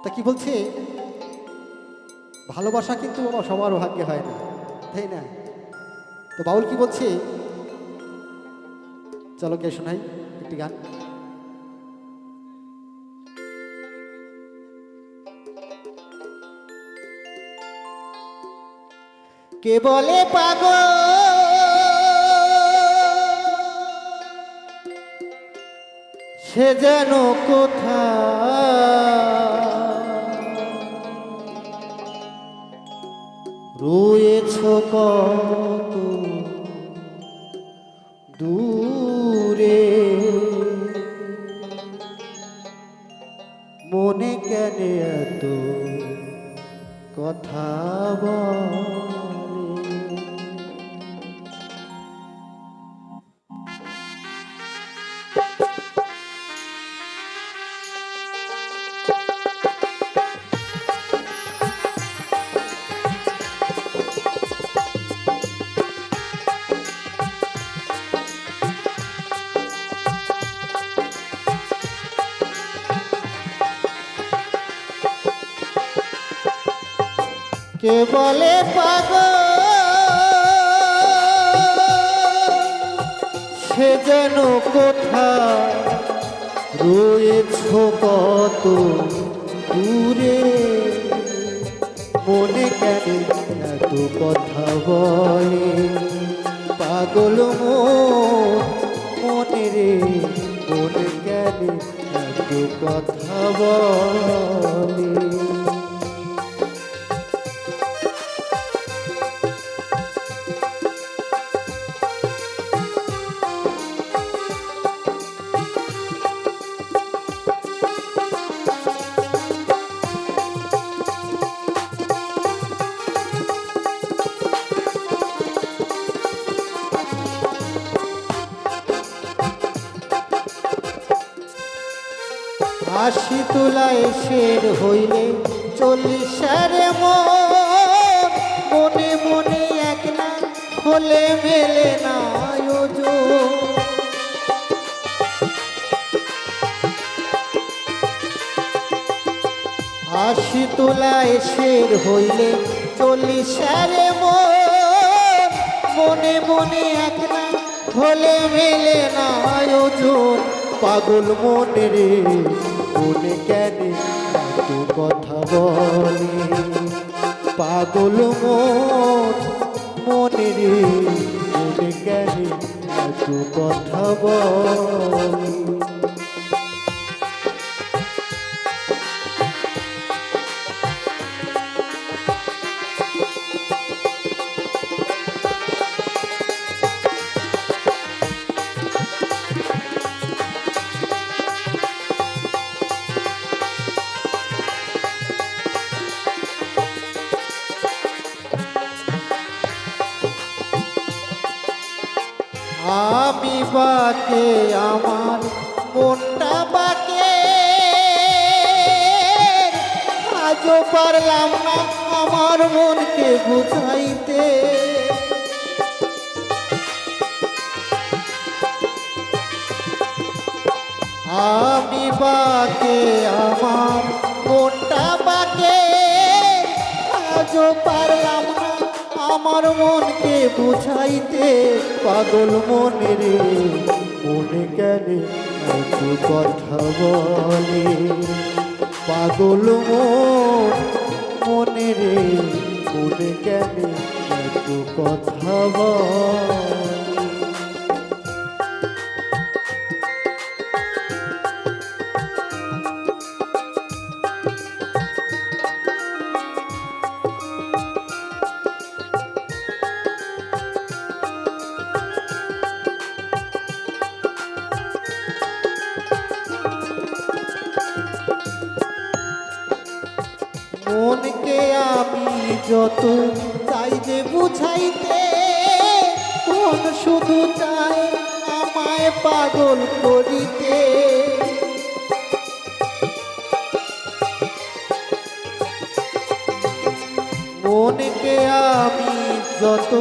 তা কি বলছে, ভালোবাসা কিন্তু বাবা সবার ভাগ্যে হয় না, তাই না? তো বাউল কি বলছে, চলো কে শোনাই একটি গান। কে বলে পাগল সে যেন কোথা রয়েছ কত দূরে, মনে কেন এত কথা বলে। কে বলে পাগল সে যেন কোথা রয়েছ কত দূরে, মনে কেন এত কথা বলে। পাগল মনে রে, মনে কেন এত কথা বলে। আশি তোলায় শের হইলে 40 মনে মনে একলা হলে মেলে না ওজন। আশি তোলায় শের হইলে 40 মনে মনে একলা হলে মেলে না ওজন। পাগল মনে রে, মনে কেন এত কথা বলে। পাগল মনে রে, মনে কেন এত কথা বলে। আমি বাকে আমার মনটা বাকে, আজও পারলাম না আমার মনকে বুঝাইতে। আমি বাকে আমার মনটা বাকে, আজও পারলাম না আমার মনকে বুঝাইতে। পাগল মনে রে, মনে কেন এত কথা বলে। পাগল মনে রে, মনে কেন এত কথা বলে। মনকে আমি যত চাই যে বুঝাইতে, মন শুধু চায় আমায় পাগল করিতে। মনকে আমি যত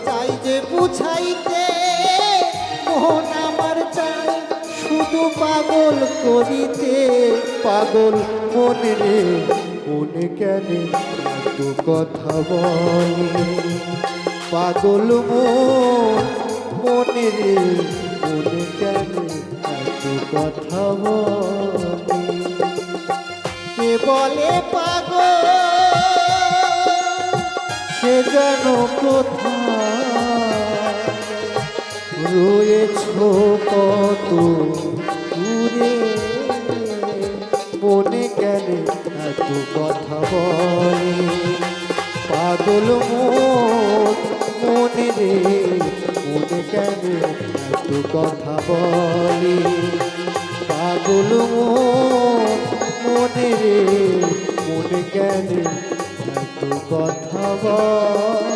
চাই যে বুঝাইতে, মন আমার চায় শুধু পাগল করিতে পাগল মনে রে মনে কেন এত কথা বলে পাগল মনে রে মনে কেন এত কথা বলে কে বলে পাগল সে যেন কোথায় রয়েছ কত দূরে মনে কেন এত কথা বলে পাগল মনে রে মনে কেন এত কথা বলে পাগল মনে রে মনে কেন এত কথা বলে